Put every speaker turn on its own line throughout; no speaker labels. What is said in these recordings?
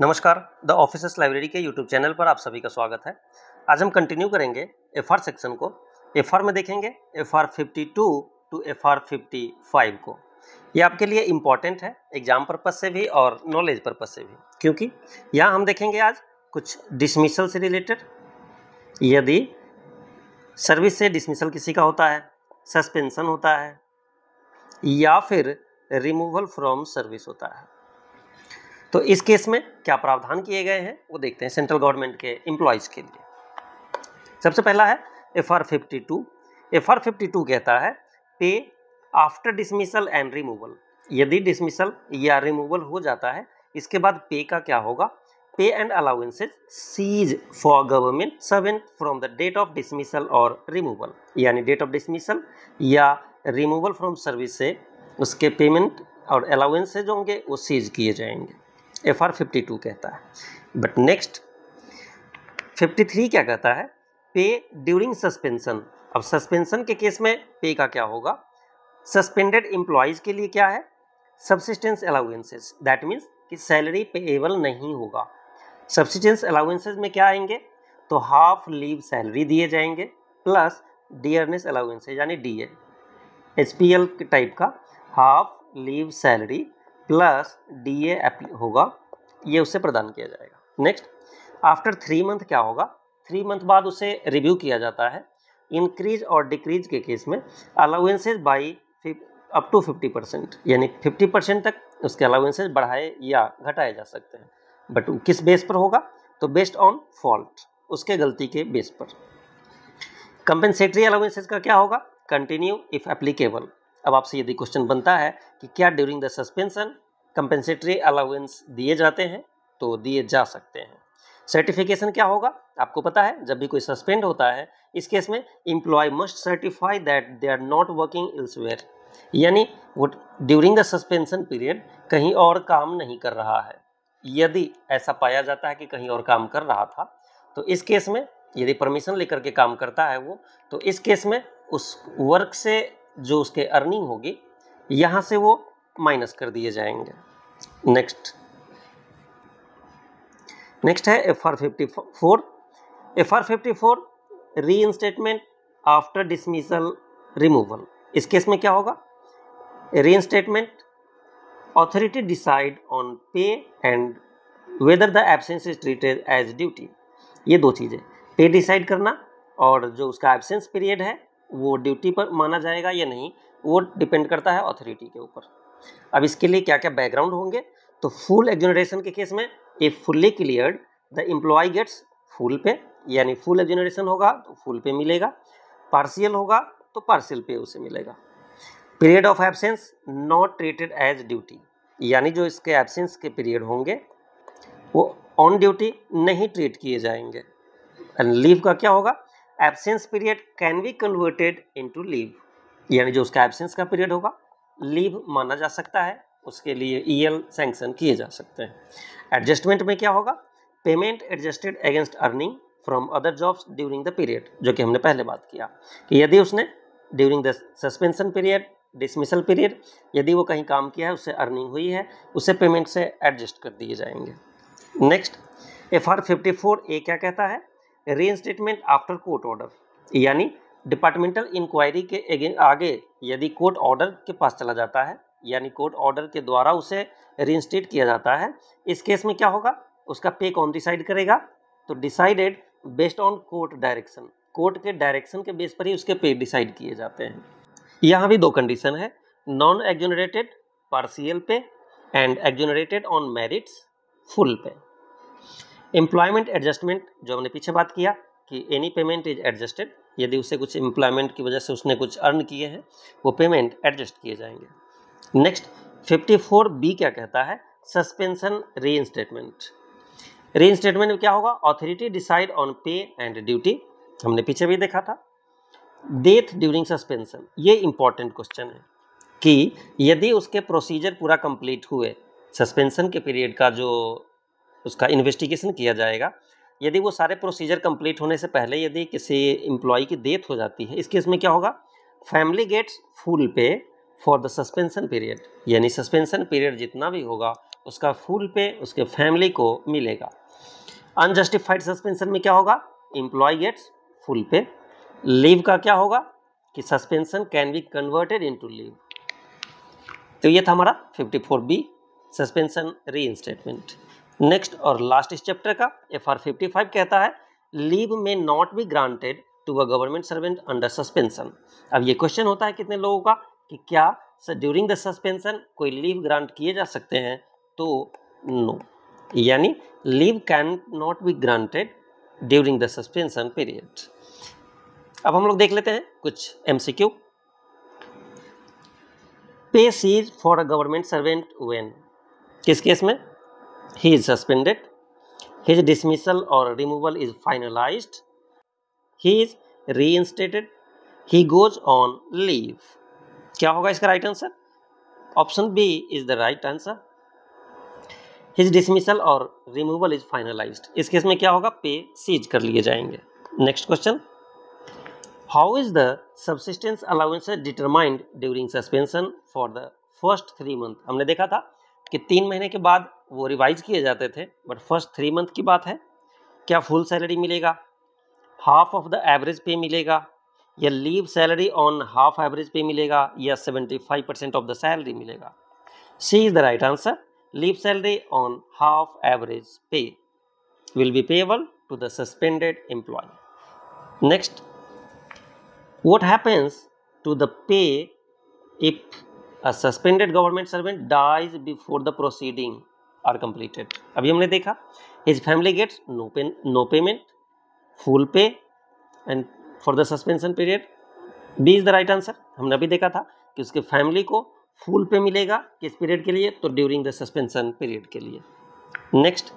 नमस्कार, the officers library के YouTube channel पर आप सभी का स्वागत है। आज हम कंटिन्यू करेंगे एफआर सेक्शन को। एफआर में देखेंगे एफआर 52 टू एफआर 55 को। ये आपके लिए इम्पॉर्टेंट है एग्जाम पर्पज से भी और नॉलेज पर्पज से भी, क्योंकि यहाँ हम देखेंगे आज कुछ डिसमिसल से रिलेटेड। यदि सर्विस से डिसमिसल किसी का होता है, सस्पेंशन होता है या फिर रिमूवल फ्रॉम सर्विस होता है, तो इस केस में क्या प्रावधान किए गए हैं वो देखते हैं सेंट्रल गवर्नमेंट के एम्प्लॉयज़ के लिए। सबसे पहला है एफआर 52। एफआर 52 कहता है पे आफ्टर डिसमिसल एंड रिमूवल। यदि डिसमिसल या रिमूवल हो जाता है, इसके बाद पे का क्या होगा? Pay and allowances cease for government servant from the date of dismissal और रिमूवल, यानी डेट ऑफ डिसमिसल या रिमूवल फ्रॉम सर्विस से उसके पेमेंट और अलाउंसेज होंगे वो सीज किए जाएंगे। एफआर 52 कहता है। बट नेक्स्ट 53 क्या कहता है? पे ड्यूरिंग सस्पेंशन। अब सस्पेंशन के केस में पे का क्या होगा? सस्पेंडेड एम्प्लॉयज के लिए क्या है? सब्सिस्टेंस अलाउंसेज, दैट मीन्स कि सैलरी पेएबल नहीं होगा। सब्सिस्टेंस अलाउंसेज में क्या आएंगे? तो हाफ लीव सैलरी दिए जाएंगे प्लस डियरनेस अलाउंसेज यानी डीए, एचपीएल के टाइप का half leave salary plus DA होगा, ये उससे प्रदान किया जाएगा। नेक्स्ट आफ्टर 3 मंथ क्या होगा? 3 मंथ बाद उसे रिव्यू किया जाता है। इंक्रीज और डिक्रीज के केस में अलाउंसेज बाई अप टू 50%, यानी 50% तक उसके अलाउंसेज बढ़ाए या घटाए जा सकते हैं। बट किस बेस पर होगा? तो बेस्ड ऑन फॉल्ट, उसके गलती के बेस पर। कंपेंसेटरी अलाउंसेज का क्या होगा? Continue if applicable. अब आपसे यदि क्वेश्चन बनता है कि क्या during the suspension compensatory allowance दिए जाते हैं, तो दिए जा सकते हैं। सर्टिफिकेशन क्या होगा? आपको पता है जब भी कोई सस्पेंड होता है, इस केस में employ must certify that they are not working elsewhere, यानी वो ड्यूरिंग द सस्पेंशन पीरियड कहीं और काम नहीं कर रहा है। यदि ऐसा पाया जाता है कि कहीं और काम कर रहा था, तो इस केस में यदि परमिशन लेकर के काम करता है वो, तो इस केस में उस वर्क से जो उसके अर्निंग होगी यहाँ से वो माइनस कर दिए जाएंगे। नेक्स्ट है FR 54। FR 54 reinstatement after dismissal removal. इस केस में क्या होगा? Reinstatement authority decide on pay and whether the absence is treated as duty. ये दो चीज़ें, पे डिसाइड करना और जो उसका एब्सेंस पीरियड है वो ड्यूटी पर माना जाएगा या नहीं, वो डिपेंड करता है अथॉरिटी के ऊपर। अब इसके लिए क्या क्या बैकग्राउंड होंगे? तो फुल एक्सोनरेशन के केस में if fully cleared the employ gets full pay, यानी फुल एक्सोनरेशन होगा तो फुल पे मिलेगा, पार्शियल होगा तो पार्शियल पे उसे मिलेगा। Period of absence not treated as duty, यानी जो इसके एब्सेंस के पीरियड होंगे वो ऑन ड्यूटी नहीं ट्रीट किए जाएंगे। एंड लीव का क्या होगा? Absence period can be converted into leave, यानी जो उसका एब्सेंस का पीरियड होगा लीव माना जा सकता है, उसके लिए ईएल सैंक्शन किए जा सकते हैं। एडजस्टमेंट में क्या होगा? Payment adjusted against earning from other jobs during the period, जो कि हमने पहले बात किया कि यदि उसने during the suspension period, dismissal period, यदि वो कहीं काम किया है, उससे अर्निंग हुई है, उसे पेमेंट से एडजस्ट कर दिए जाएंगे। नेक्स्ट एफआर 54 ए क्या कहता है? रीइंस्टेटमेंट आफ्टर कोर्ट ऑर्डर, यानी डिपार्टमेंटल इंक्वायरी के आगे यदि कोर्ट ऑर्डर के पास चला जाता है, यानी कोर्ट ऑर्डर के द्वारा उसे रीइंस्टेट किया जाता है, इस केस में क्या होगा? उसका पे कौन डिसाइड करेगा? तो decided based on court direction, court के डायरेक्शन के बेस पर ही उसके पे डिसाइड किए जाते हैं। यहाँ भी दो कंडीशन है, नॉन एक्सोनरेटेड पार्शियल पे एंड एक्सोनरेटेड ऑन मेरिट्स फुल पे। एम्प्लॉयमेंट एडजस्टमेंट जो हमने पीछे बात किया कि एनी पेमेंट इज एडजस्टेड, यदि उसे कुछ एम्प्लॉयमेंट की वजह से उसने कुछ अर्न किए हैं, वो पेमेंट एडजस्ट किए जाएंगे। नेक्स्ट 54B क्या कहता है? सस्पेंशन रीइंस्टेटमेंट। रीइंस्टेटमेंट में क्या होगा? Authority decide on pay and duty, हमने पीछे भी देखा था। डेथ ड्यूरिंग सस्पेंशन, ये इंपॉर्टेंट क्वेश्चन है कि यदि उसके प्रोसीजर पूरा कंप्लीट हुए, सस्पेंशन के पीरियड का जो उसका इन्वेस्टिगेशन किया जाएगा, यदि वो सारे प्रोसीजर कंप्लीट होने से पहले यदि किसी एम्प्लॉय की डेथ हो जाती है, इस केस में क्या होगा? फैमिली गेट्स फुल पे फॉर द सस्पेंशन पीरियड, यानी सस्पेंशन पीरियड जितना भी होगा उसका फुल पे उसके फैमिली को मिलेगा। अनजस्टिफाइड सस्पेंशन में क्या होगा, employ gets full pay. Leave का क्या होगा कि suspension can be converted into leave. तो ये था हमारा 54B सस्पेंशन रीइंस्टेटमेंट। नेक्स्ट और लास्ट इस चैप्टर का FR 55 कहता है leave may not be granted to a government servant under suspension. अब ये क्वेश्चन होता है कितने लोगों का कि क्या ड्यूरिंग द सस्पेंशन कोई लीव ग्रांट किए जा सकते हैं, तो नो, यानी leave can not be granted during the suspension period. अब हम लोग देख लेते हैं कुछ MCQ। Pay cease for a government servant when, किस केस में, he is suspended, his dismissal or removal is finalized, he is reinstated, he goes on leave। क्या होगा इसका right answer, option B is the right answer. his dismissal और removal is finalized, इस case में क्या होगा, पे सीज कर लिए जाएंगे। Next question, how is the subsistence allowance determined during suspension for the first 3 month. हमने देखा था कि 3 महीने के बाद वो रिवाइज किए जाते थे, बट फर्स्ट 3 मंथ की बात है। क्या फुल सैलरी मिलेगा, half of the average pay मिलेगा, या leave salary on half average pay मिलेगा, या 75% ऑफ द सैलरी मिलेगा। C is the right answer, leave salary on half average pay will be payable to the suspended employ. Next, what happens to the pay if a suspended government servant dies before the proceeding are completed। अभी हमने देखा his family gets no payment, full pay and for the suspension period, B is the right answer। हमने अभी देखा था कि उसके family को फुल पे मिलेगा किस पीरियड के लिए, तो ड्यूरिंग द सस्पेंशन पीरियड के लिए। Next,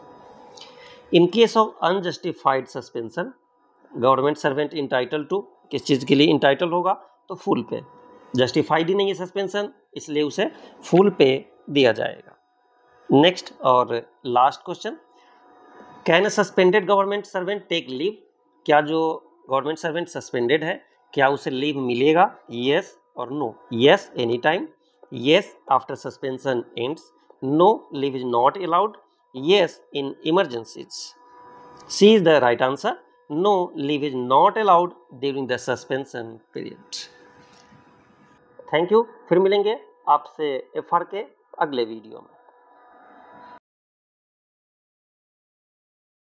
in case of unjustified suspension government servant entitle to, किस चीज़ के लिए इंटाइटल होगा, तो फुल पे। जस्टिफाइड ही नहीं है सस्पेंशन, इसलिए उसे फुल पे दिया जाएगा। नेक्स्ट और last question, can a suspended government servant take leave, क्या जो गवर्नमेंट सर्वेंट सस्पेंडेड है क्या उसे लीव मिलेगा, येस और no. Yes any time, yes after suspension ends, no leave is not allowed, yes in emergencies. C is the right answer, no leave is not allowed during the suspension period। Thank you, फिर मिलेंगे आपसे FR के अगले video में।